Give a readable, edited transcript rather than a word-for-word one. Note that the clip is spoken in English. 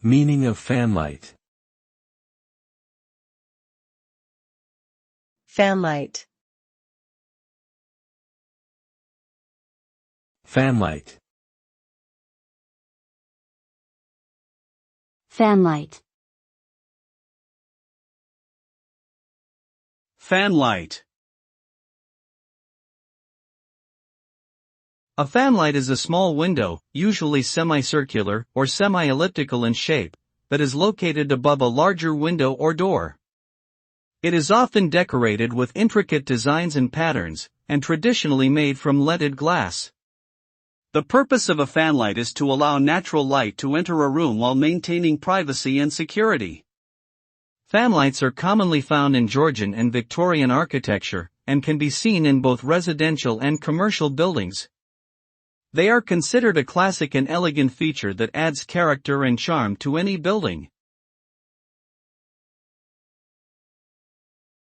Meaning of fanlight. Fanlight. Fanlight. Fanlight. Fanlight. A fanlight is a small window, usually semicircular or semi-elliptical in shape, that is located above a larger window or door. It is often decorated with intricate designs and patterns, and traditionally made from leaded glass. The purpose of a fanlight is to allow natural light to enter a room while maintaining privacy and security. Fanlights are commonly found in Georgian and Victorian architecture, and can be seen in both residential and commercial buildings. They are considered a classic and elegant feature that adds character and charm to any building.